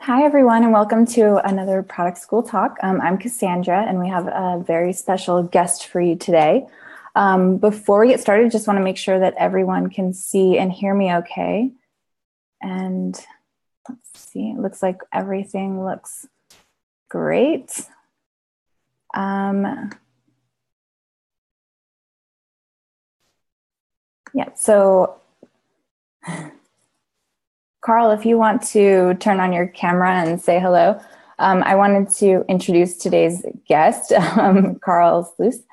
Hi, everyone, and welcome to another Product School Talk. I'm Cassandra, and we have a very special guest for you today. Before we get started, just want to make sure that everyone can see and hear me okay. And let's see, it looks like everything looks great. Yeah, so Karl, if you want to turn on your camera and say hello, I wanted to introduce today's guest, Karl Sluis,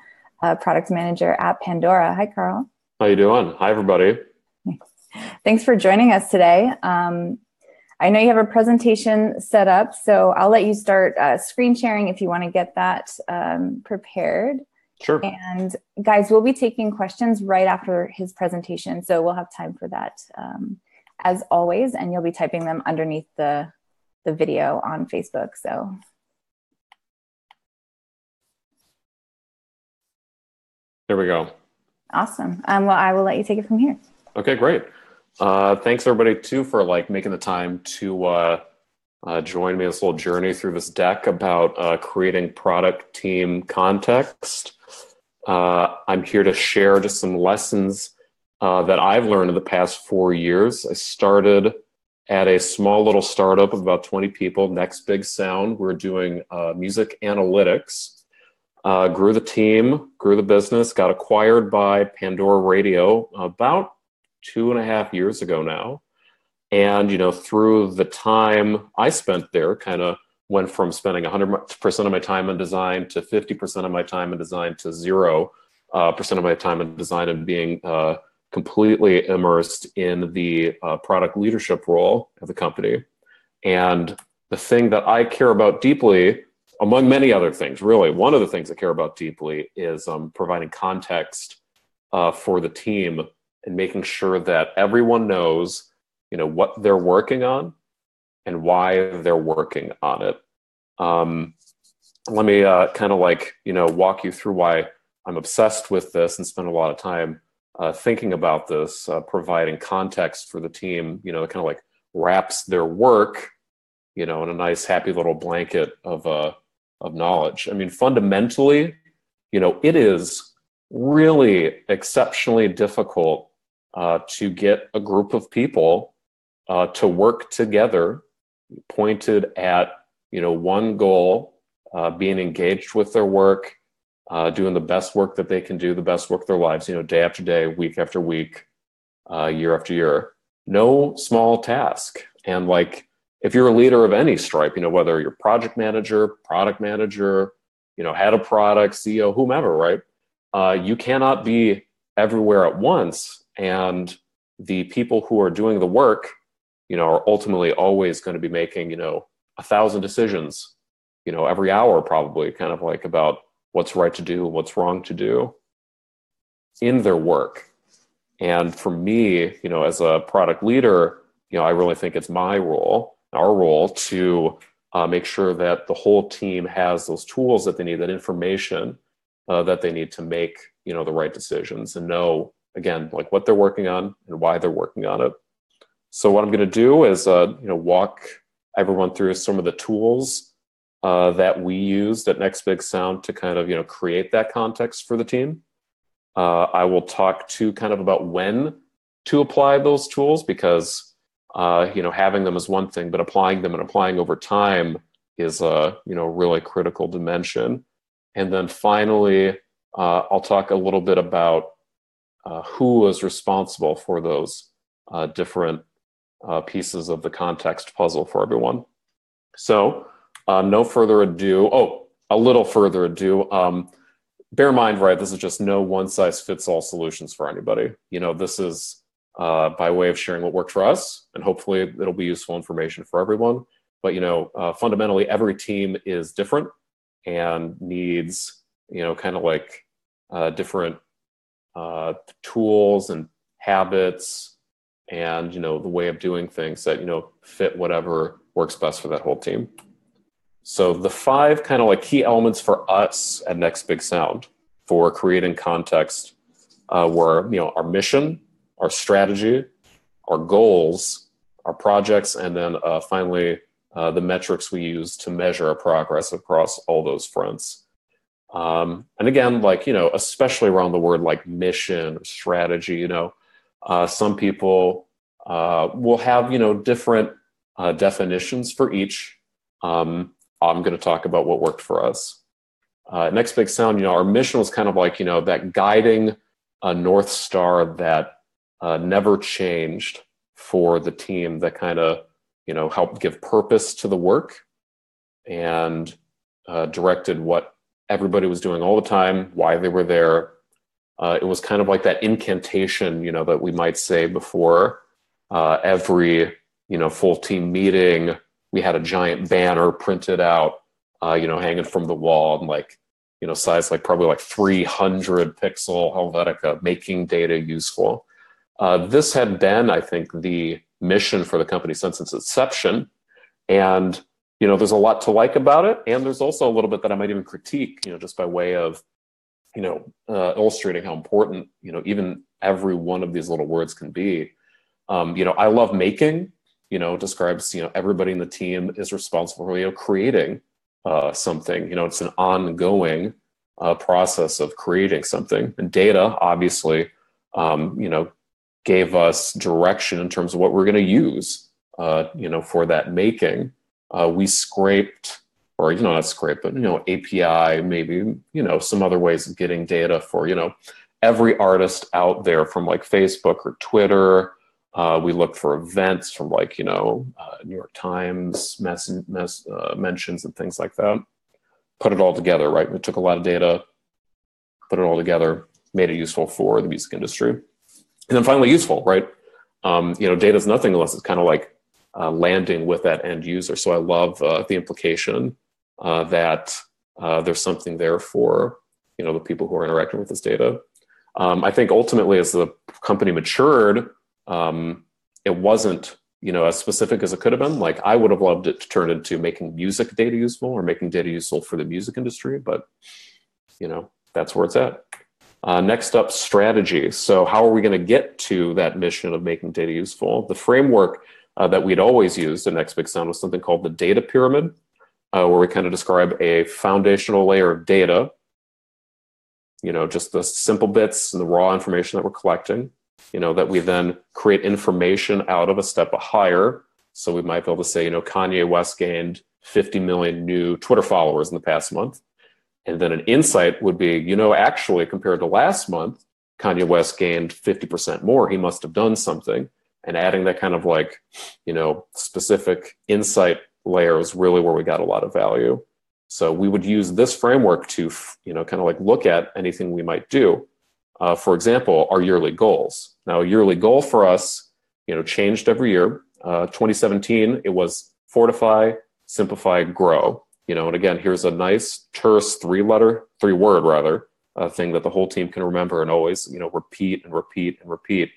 product manager at Pandora. Hi, Karl. How you doing? Hi, everybody. Thanks for joining us today. I know you have a presentation set up, so I'll let you start screen sharing if you want to get that prepared. Sure. And guys, we'll be taking questions right after his presentation, so we'll have time for that as always, and you'll be typing them underneath the video on Facebook. So there we go. Awesome. Well, I will let you take it from here. Okay, great. Thanks everybody too for making the time to join me in this little journey through this deck about creating product team context. I'm here to share just some lessons that I've learned in the past 4 years. I started at a small little startup of about 20 people, Next Big Sound. We're doing music analytics. Grew the team, grew the business, got acquired by Pandora Radio about 2.5 years ago now. And, through the time I spent there, kind of went from spending 100% of my time in design to 50% of my time in design to 0% of my time in design, and being completely immersed in the product leadership role of the company. And the thing that I care about deeply, among many other things, really, one of the things I care about deeply is providing context for the team and making sure that everyone knows, what they're working on and why they're working on it. Let me walk you through why I'm obsessed with this and spend a lot of time thinking about this, providing context for the team, wraps their work, in a nice, happy little blanket of knowledge. I mean, fundamentally, it is really exceptionally difficult to get a group of people to work together, pointed at, one goal, being engaged with their work, doing the best work that they can do, the best work of their lives, day after day, week after week, year after year. No small task. And if you're a leader of any stripe, whether you're project manager, product manager, head of product, CEO, whomever, right? You cannot be everywhere at once. And the people who are doing the work, are ultimately always going to be making, 1,000 decisions, every hour, probably, kind of about what's right to do, what's wrong to do in their work. And for me, as a product leader, I really think it's my role, our role, to make sure that the whole team has those tools that they need, that information that they need to make, the right decisions, and know, again, what they're working on and why they're working on it. So what I'm going to do is, walk everyone through some of the tools that we used at Next Big Sound to kind of, create that context for the team. I will talk to kind of about when to apply those tools, because, having them is one thing, but applying them and applying over time is a, really critical dimension. And then finally, I'll talk a little bit about who is responsible for those different pieces of the context puzzle for everyone. So, no further ado. A little further ado. Bear in mind, right, this is just no one-size-fits-all solutions for anybody. This is by way of sharing what worked for us, and hopefully it'll be useful information for everyone. But, fundamentally, every team is different and needs, different tools and habits and, the way of doing things that, fit whatever works best for that whole team. So the 5 key elements for us at Next Big Sound for creating context were, our mission, our strategy, our goals, our projects, and then finally the metrics we use to measure our progress across all those fronts. And again, like, especially around the word like mission or strategy, some people will have, different definitions for each. I'm going to talk about what worked for us. Next Big Sound, our mission was kind of like, that guiding North Star that never changed for the team, that kind of, helped give purpose to the work and directed what everybody was doing all the time, why they were there. It was kind of like that incantation, that we might say before every, full team meeting. We had a giant banner printed out, hanging from the wall, and like, size like probably like 300 pixel Helvetica, making data useful. This had been, I think, the mission for the company since its inception. And, there's a lot to like about it. And there's also a little bit that I might even critique, just by way of, illustrating how important, even every one of these little words can be. I love making, describes, everybody in the team is responsible for, creating something. It's an ongoing process of creating something. And data, obviously, gave us direction in terms of what we're going to use, for that making. We scraped, or, not scrape, but, API, maybe, some other ways of getting data for, every artist out there from like Facebook or Twitter. We looked for events from like, New York Times mentions and things like that. Put it all together, right? We took a lot of data, put it all together, made it useful for the music industry. And then finally useful, right? Data is nothing unless it's kind of like landing with that end user. So I love the implication that there's something there for, the people who are interacting with this data. I think ultimately as the company matured, it wasn't, as specific as it could have been. Like I would have loved it to turn into making music data useful or making data useful for the music industry, but, that's where it's at. Next up, strategy. So how are we going to get to that mission of making data useful? The framework that we'd always used in Next Big Sound was something called the data pyramid, where we kind of describe a foundational layer of data, just the simple bits and the raw information that we're collecting, that we then create information out of a step higher. So we might be able to say, Kanye West gained 50 million new Twitter followers in the past month. And then an insight would be, actually compared to last month, Kanye West gained 50% more. He must have done something. And adding that kind of like, specific insight layer is really where we got a lot of value. So we would use this framework to, kind of like look at anything we might do. For example, our yearly goals. Now, a yearly goal for us, changed every year. 2017, it was fortify, simplify, grow. And again, here's a nice terse three-word thing that the whole team can remember and always, repeat and repeat and repeat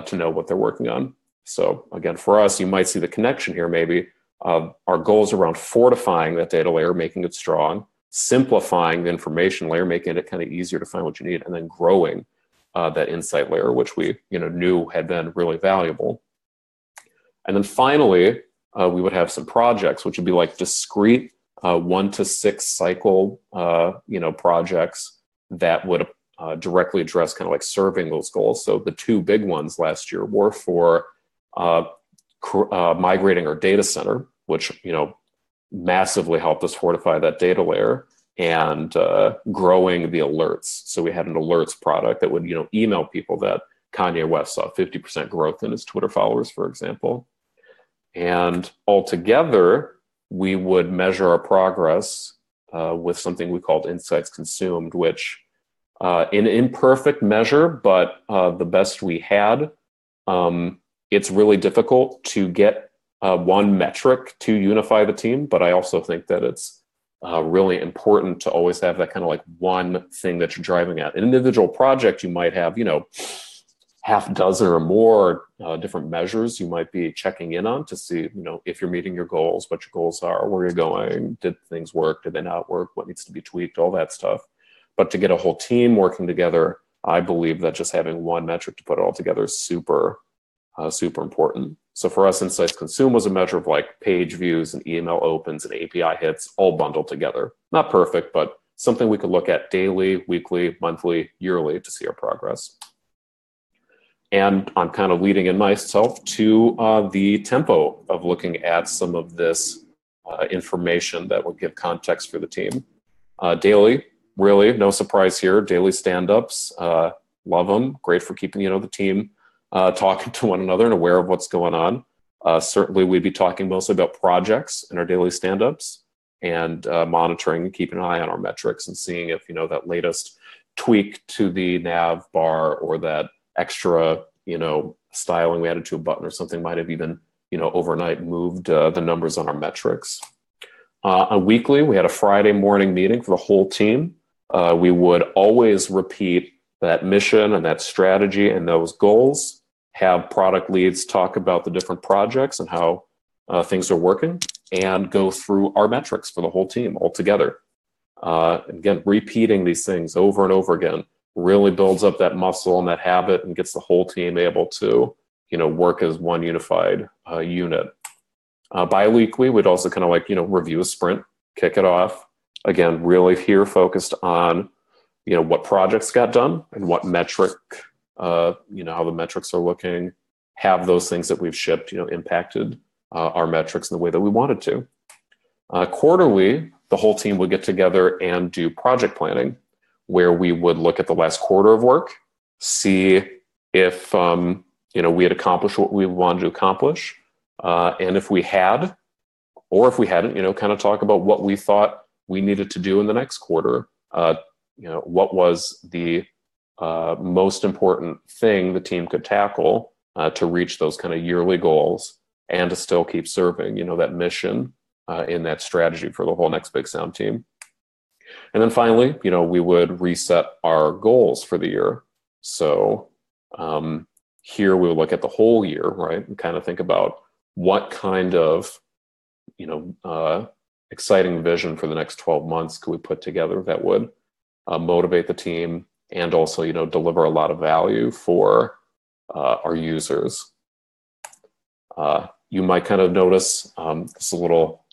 to know what they're working on. So again, for us, you might see the connection here maybe. Our goals around fortifying that data layer, making it strong, simplifying the information layer, making it kind of easier to find what you need, and then growing that insight layer, which we knew had been really valuable. And then finally, we would have some projects, which would be like discrete 1 to 6 cycle projects that would directly address kind of like serving those goals. So the two big ones last year were for migrating our data center, which massively helped us fortify that data layer, and growing the alerts. So we had an alerts product that would email people that Kanye West saw 50% growth in his Twitter followers, for example. And altogether, we would measure our progress with something we called insights consumed, which in imperfect measure, but the best we had, it's really difficult to get one metric to unify the team. But I also think that it's really important to always have that kind of like one thing that you're driving at. An individual project, you might have, half dozen or more different measures you might be checking in on to see, if you're meeting your goals, what your goals are, where you're going, did things work, did they not work, what needs to be tweaked, all that stuff. But to get a whole team working together, I believe that just having one metric to put it all together is super super important. So for us, insights consumed was a measure of like page views and email opens and API hits all bundled together. Not perfect, but something we could look at daily, weekly, monthly, yearly to see our progress. And I'm kind of leading in myself to the tempo of looking at some of this information that will give context for the team. Daily, really, no surprise here, daily stand-ups, love them, great for keeping, the team talking to one another and aware of what's going on. Certainly we'd be talking mostly about projects in our daily stand-ups and monitoring and keeping an eye on our metrics and seeing if, that latest tweak to the nav bar or that extra, styling we added to a button or something might have even, overnight moved the numbers on our metrics. A weekly, we had a Friday morning meeting for the whole team. We would always repeat that mission and that strategy and those goals, have product leads talk about the different projects and how things are working, and go through our metrics for the whole team all together. Again, repeating these things over and over again really builds up that muscle and that habit and gets the whole team able to, work as one unified unit. Bi-weekly, we'd also kind of review a sprint, kick it off. Again, really here focused on, what projects got done and what metric, how the metrics are looking, have those things that we've shipped, impacted our metrics in the way that we wanted to. Quarterly, the whole team would get together and do project planning, where we would look at the last quarter of work, see if, we had accomplished what we wanted to accomplish. And if we had, or if we hadn't, kind of talk about what we thought we needed to do in the next quarter. What was the most important thing the team could tackle to reach those kind of yearly goals and to still keep serving, that mission in that strategy for the whole Next Big Sound team. And then finally, we would reset our goals for the year. So here we would look at the whole year, right, and kind of think about what kind of, exciting vision for the next 12 months could we put together that would motivate the team and also, deliver a lot of value for our users. You might kind of notice this a little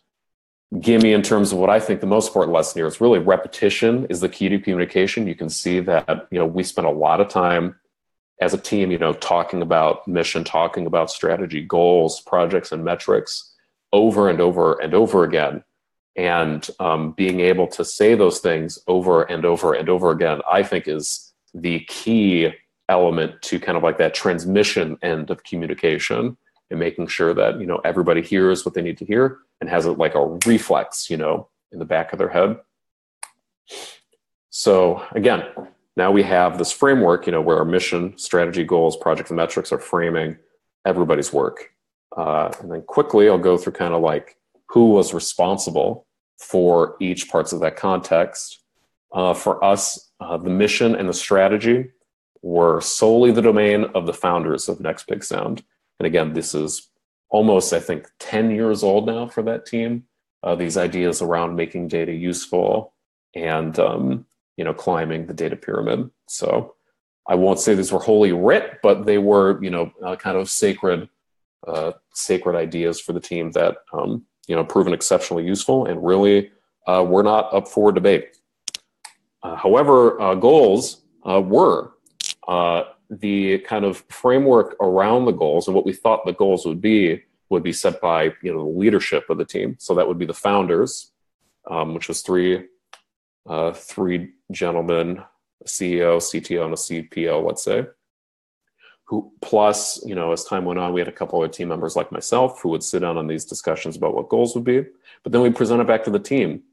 gimme in terms of what I think the most important lesson here is really repetition is the key to communication. You can see that, we spend a lot of time as a team, talking about mission, talking about strategy, goals, projects, and metrics over and over and over again. And being able to say those things over and over and over again, I think is the key element to kind of like that transmission end of communication and making sure that, everybody hears what they need to hear and has it like a reflex, in the back of their head. So again, now we have this framework, where our mission, strategy, goals, projects, and metrics are framing everybody's work. And then quickly, I'll go through kind of like who was responsible for each parts of that context. For us, the mission and the strategy were solely the domain of the founders of Next Big Sound. And again, this is almost, I think, 10 years old now for that team. These ideas around making data useful and, climbing the data pyramid. So I won't say these were holy writ, but they were, kind of sacred ideas for the team that, proven exceptionally useful and really were not up for debate. However, goals were the kind of framework around the goals and what we thought the goals would be set by, the leadership of the team. So that would be the founders, which was three gentlemen, a CEO, CTO, and a CPO, let's say, who plus, as time went on, we had a couple other team members like myself who would sit down on these discussions about what goals would be. But then we present it back to the team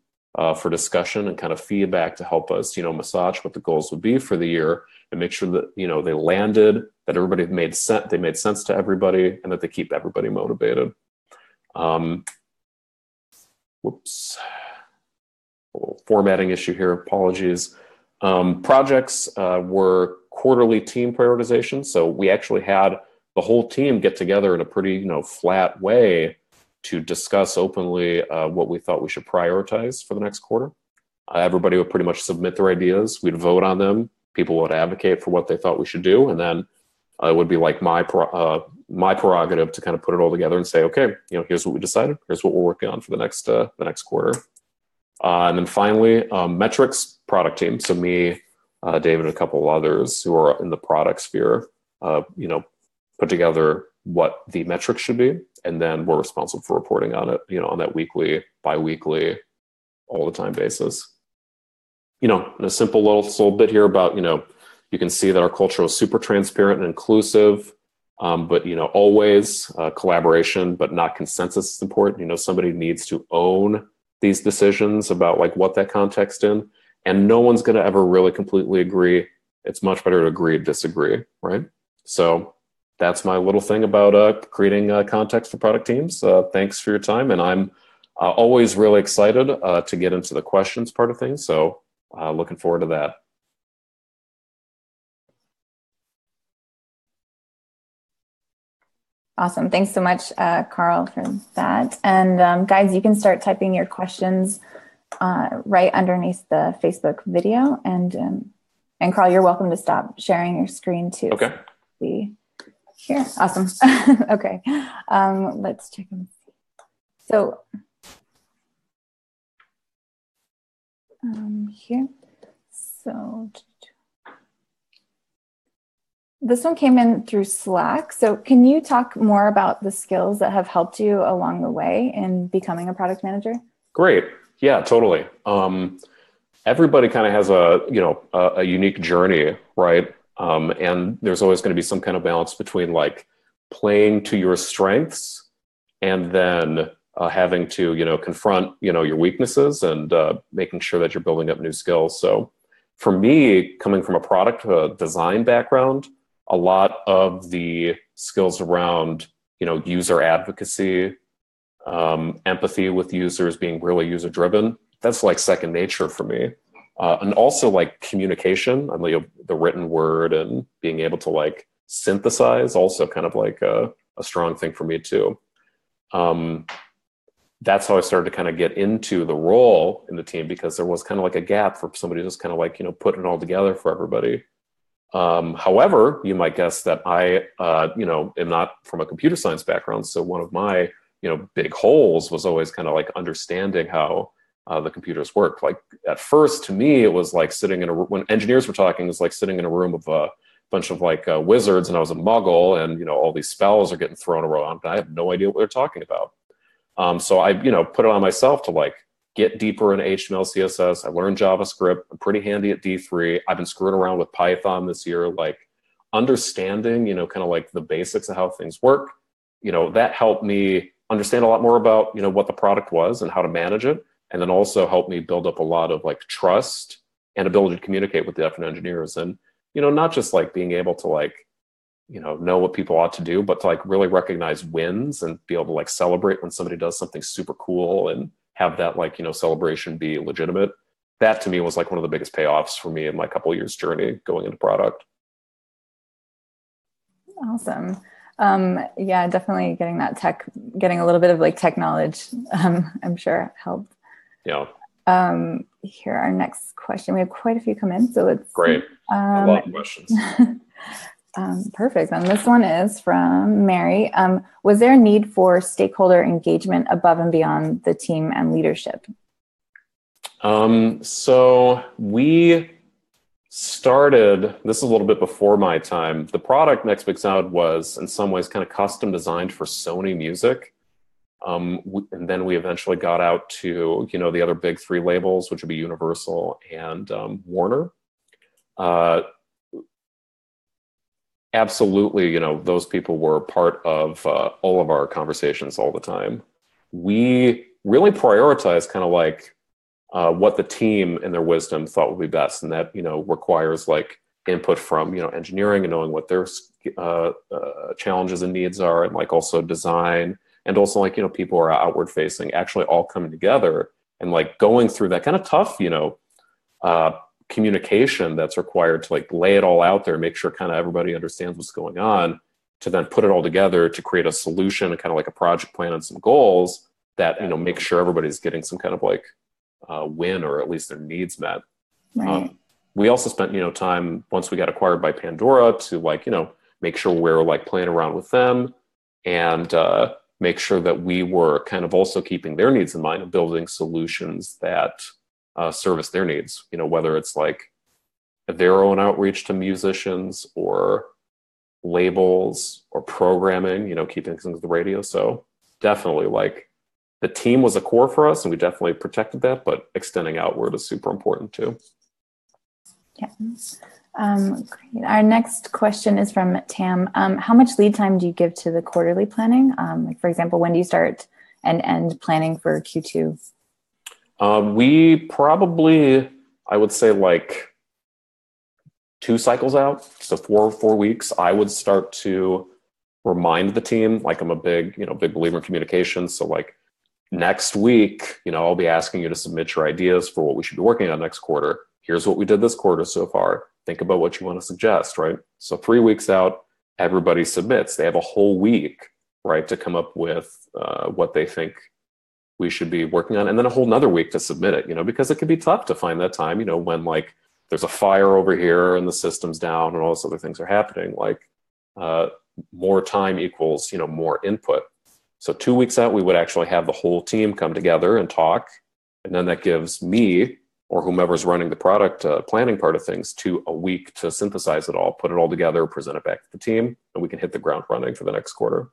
for discussion and kind of feedback to help us, massage what the goals would be for the year and make sure that, they landed, that everybody made sense, they made sense to everybody, and that they keep everybody motivated. Whoops. A little formatting issue here, apologies. Projects were quarterly team prioritization. So we actually had the whole team get together in a pretty, flat way to discuss openly what we thought we should prioritize for the next quarter. Everybody would pretty much submit their ideas. We'd vote on them. People would advocate for what they thought we should do. And then it would be like my my prerogative to kind of put it all together and say, okay, here's what we decided. Here's what we're working on for the next quarter. And then finally, metrics product team. So me, David, and a couple of others who are in the product sphere, put together what the metrics should be, and then we're responsible for reporting on it, on that weekly, bi-weekly, all the time basis. A simple little bit here about, you can see that our culture is super transparent and inclusive, but, always collaboration, but not consensus is important. Somebody needs to own these decisions about like what that context in, and no one's going to ever really completely agree. It's much better to agree to disagree, right? So that's my little thing about creating context for product teams. Thanks for your time. And I'm always really excited to get into the questions part of things. So looking forward to that. Awesome. Thanks so much, Karl, for that. And guys, you can start typing your questions right underneath the Facebook video. And Karl, you're welcome to stop sharing your screen too. Okay. Here. Awesome. Okay. Let's check and see. So here. So this one came in through Slack. So can you talk more about the skills that have helped you along the way in becoming a product manager? Great. Yeah, totally. Everybody kind of has a unique journey, right? And there's always going to be some kind of balance between like playing to your strengths and then having to, confront, your weaknesses and making sure that you're building up new skills. So for me, coming from a product design background, a lot of the skills around, user advocacy, empathy with users, being really user driven, that's like second nature for me. And also like communication, the written word and being able to like synthesize, also kind of like a strong thing for me too. That's how I started to kind of get into the role in the team, because there was kind of like a gap for somebody just kind of like, putting it all together for everybody. However, you might guess that I, am not from a computer science background. So one of my, big holes was always kind of like understanding how the computers work. Like at first, to me, it was like sitting in a when engineers were talking, it was like sitting in a room of a bunch of like wizards, and I was a muggle, and all these spells are getting thrown around, and I have no idea what they're talking about. So I put it on myself to like get deeper in HTML, CSS. I learned JavaScript. I'm pretty handy at D3. I've been screwing around with Python this year, like understanding kind of like the basics of how things work. That helped me understand a lot more about what the product was and how to manage it. And then also helped me build up a lot of like trust and ability to communicate with the different engineers. And, not just like being able to like, know what people ought to do, but to like really recognize wins and be able to like celebrate when somebody does something super cool and have that like, celebration be legitimate. That to me was like one of the biggest payoffs for me in my couple of years journey going into product. Awesome. Yeah, definitely getting a little bit of like tech knowledge, I'm sure helped. Yeah. Here, our next question. We have quite a few come in, so it's great. A lot of questions. Perfect. And this one is from Mary. Was there a need for stakeholder engagement above and beyond the team and leadership? So we started, this is a little bit before my time. The product Next Big Sound was in some ways kind of custom designed for Sony Music. And then we eventually got out to, the other big three labels, which would be Universal and Warner. Absolutely, those people were part of all of our conversations all the time. We really prioritized kind of like what the team in their wisdom thought would be best. And that, requires like input from, engineering and knowing what their challenges and needs are, and like also design. And also like, people who are outward facing actually all coming together and like going through that kind of tough, communication that's required to like lay it all out there, make sure kind of everybody understands what's going on, to then put it all together to create a solution and kind of like a project plan and some goals that, make sure everybody's getting some kind of like win, or at least their needs met. Right. We also spent, time once we got acquired by Pandora to like, make sure we're like playing around with them, and make sure that we were kind of also keeping their needs in mind and building solutions that service their needs, whether it's like their own outreach to musicians or labels or programming, keeping things at the radio. So definitely like the team was a core for us and we definitely protected that, but extending outward is super important too. Yeah. Great. Our next question is from Tam. How much lead time do you give to the quarterly planning? Like for example, when do you start and end planning for Q2? We probably, I would say like 2 cycles out. So 4 weeks, I would start to remind the team, like I'm a big believer in communication. So like next week, I'll be asking you to submit your ideas for what we should be working on next quarter. Here's what we did this quarter so far. Think about what you want to suggest, right? So 3 weeks out, everybody submits. They have a whole week, right, to come up with what they think we should be working on, and then a whole nother week to submit it, because it can be tough to find that time, when like there's a fire over here and the system's down and all those other things are happening. Like more time equals, more input. So 2 weeks out, we would actually have the whole team come together and talk. And then that gives me or whomever's running the product planning part of things to a week to synthesize it all, put it all together, present it back to the team, and we can hit the ground running for the next quarter.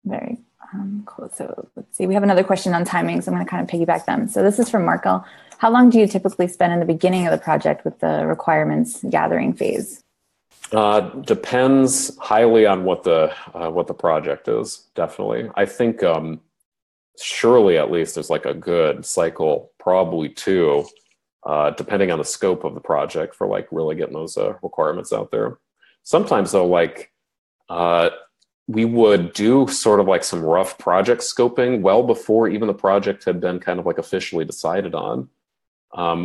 Very cool. So let's see, we have another question on timing, so I'm going to kind of piggyback them. So this is from Markel. How long do you typically spend in the beginning of the project with the requirements gathering phase? Depends highly on what the project is. Definitely, I think surely at least there's like a good cycle, probably 2, depending on the scope of the project for like really getting those requirements out there. Sometimes though, like we would do sort of like some rough project scoping well before even the project had been kind of like officially decided on.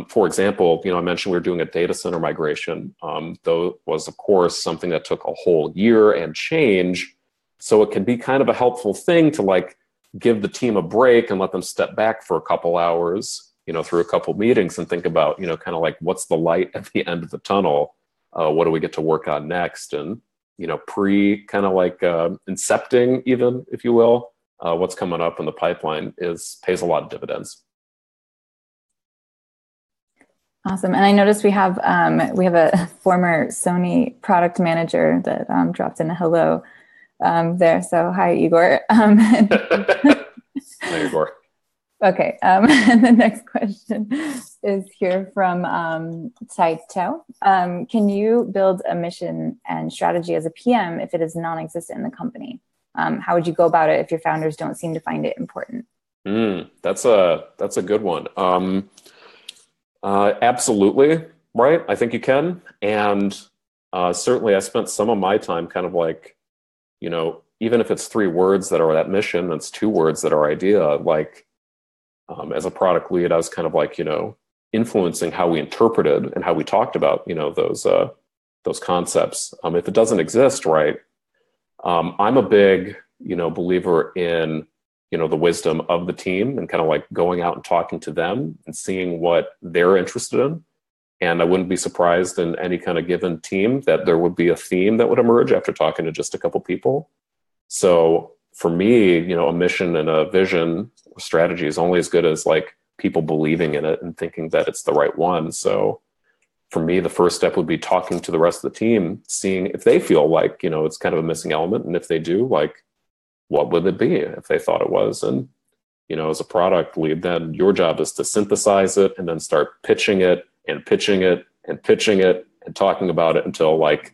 For example, I mentioned we were doing a data center migration. Though was of course something that took a whole year and change. So it can be kind of a helpful thing to like give the team a break and let them step back for a couple hours, through a couple meetings and think about, kind of like what's the light at the end of the tunnel? What do we get to work on next? And, pre kind of like incepting even, if you will, what's coming up in the pipeline pays a lot of dividends. Awesome. And I noticed we have a former Sony product manager that dropped in a hello there. So hi, Igor. Hi, Igor. Okay. And the next question is here from Taito. Can you build a mission and strategy as a PM if it is non-existent in the company? How would you go about it if your founders don't seem to find it important? That's a good one. Absolutely, right? I think you can. And certainly I spent some of my time kind of like, even if it's 3 words that are that mission, it's 2 words that are idea, like as a product lead, I was kind of like, influencing how we interpreted and how we talked about, those concepts. If it doesn't exist, right, I'm a big, believer in, the wisdom of the team and kind of like going out and talking to them and seeing what they're interested in. And I wouldn't be surprised in any kind of given team that there would be a theme that would emerge after talking to just a couple people. So for me, a mission and a vision or strategy is only as good as like people believing in it and thinking that it's the right one. So for me, the first step would be talking to the rest of the team, seeing if they feel like, it's kind of a missing element. And if they do, like, what would it be if they thought it was? And, as a product lead, then your job is to synthesize it and then start pitching it and pitching it and pitching it and talking about it until like,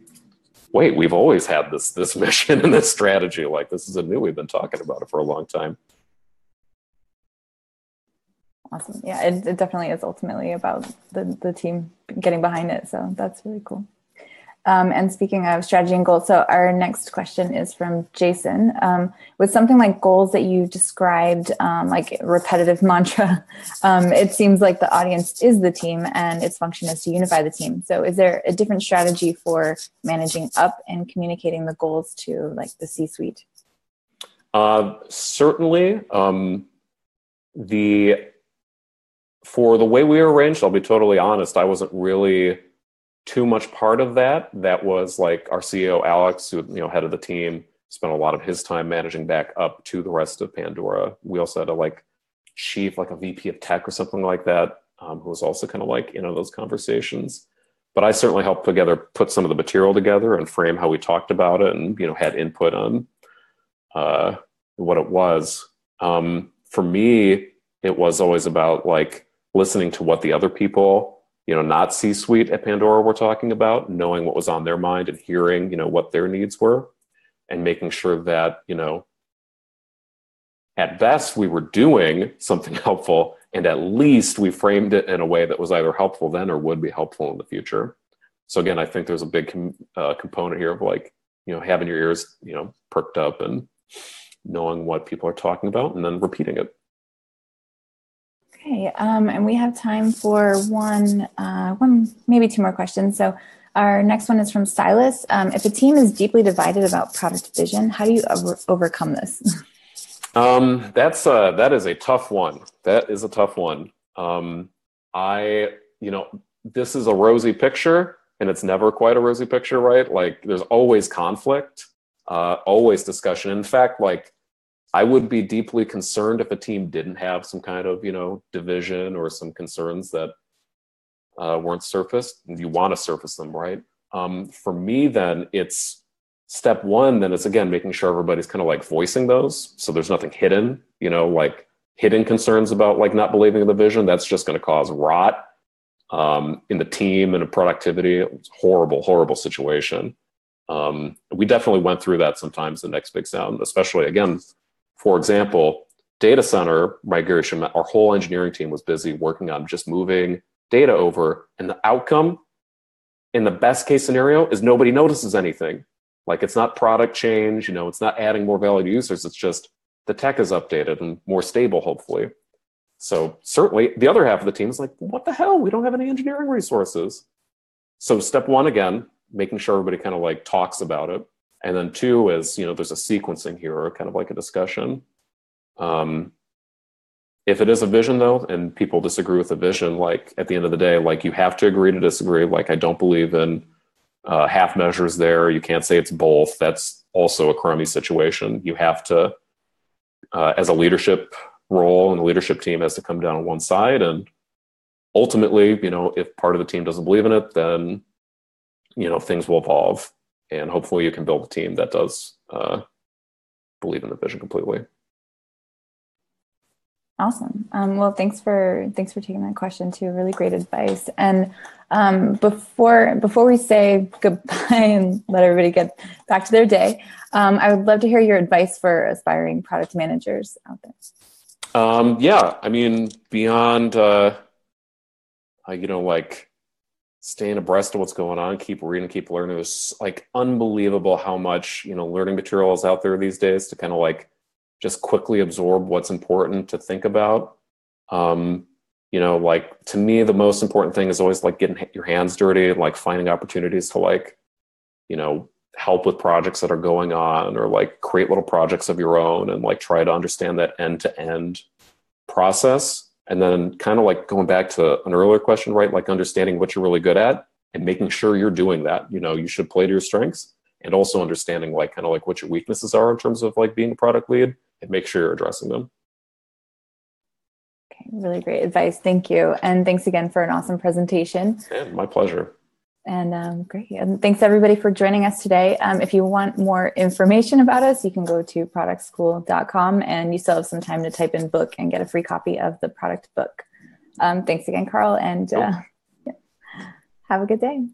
wait, we've always had this mission and this strategy. Like, this isn't new. We've been talking about it for a long time. Awesome. Yeah, it definitely is ultimately about the team getting behind it. So that's really cool. And speaking of strategy and goals, so our next question is from Jason. With something like goals that you described, like repetitive mantra, it seems like the audience is the team and its function is to unify the team. So is there a different strategy for managing up and communicating the goals to like the C-suite? Certainly. For the way we were arranged, I'll be totally honest, I wasn't really too much part of that. That was like our CEO, Alex, who, head of the team, spent a lot of his time managing back up to the rest of Pandora. We also had a chief, like a VP of tech or something like that, who was also kind of those conversations. But I certainly helped put some of the material together and frame how we talked about it, and had input on what it was. For me, it was always about listening to what the other people, not C-suite at Pandora were talking about, knowing what was on their mind and hearing, what their needs were, and making sure that, at best we were doing something helpful, and at least we framed it in a way that was either helpful then or would be helpful in the future. So again, I think there's a big component here of having your ears, perked up and knowing what people are talking about and then repeating it. Okay, and we have time for one, maybe two more questions. So our next one is from Silas. If a team is deeply divided about product vision, how do you overcome this? That is a tough one. That is a tough one. This is a rosy picture, and it's never quite a rosy picture, right? There's always conflict, always discussion. In fact, I would be deeply concerned if a team didn't have some kind of, division or some concerns that weren't surfaced. You want to surface them, right? For me, then it's step one. Then it's again making sure everybody's kind of voicing those, so there's nothing hidden. Hidden concerns about not believing in the vision. That's just going to cause rot in the team and in productivity. It's horrible, horrible situation. We definitely went through that sometimes the Next Big Sound, especially again. For example, data center migration, our whole engineering team was busy working on just moving data over, and the outcome in the best case scenario is nobody notices anything. It's not product change, it's not adding more value to users. It's just the tech is updated and more stable, hopefully. So certainly the other half of the team is what the hell? We don't have any engineering resources. So step one, again, making sure everybody kind of talks about it. And then two is, there's a sequencing here, or kind of a discussion. If it is a vision though, and people disagree with the vision, at the end of the day, you have to agree to disagree. I don't believe in half measures there. You can't say it's both. That's also a crummy situation. You have to, as a leadership role, and the leadership team has to come down on one side. And ultimately, if part of the team doesn't believe in it, then, things will evolve. And hopefully you can build a team that does believe in the vision completely. Awesome. Well, thanks for taking that question too. Really great advice. And before we say goodbye and let everybody get back to their day, I would love to hear your advice for aspiring product managers out there. Yeah, I mean, beyond staying abreast of what's going on, keep reading, keep learning. There's unbelievable how much, learning material is out there these days to kind of just quickly absorb what's important to think about. To me, the most important thing is always getting your hands dirty, finding opportunities to help with projects that are going on, or create little projects of your own and try to understand that end-to-end process. And then kind of going back to an earlier question, right? Understanding what you're really good at and making sure you're doing that. You should play to your strengths, and also understanding what your weaknesses are in terms of being a product lead, and make sure you're addressing them. Okay, really great advice. Thank you. And thanks again for an awesome presentation. And my pleasure. And great. And thanks everybody for joining us today. If you want more information about us, you can go to productschool.com, and you still have some time to type in book and get a free copy of the product book. Thanks again, Karl, and have a good day.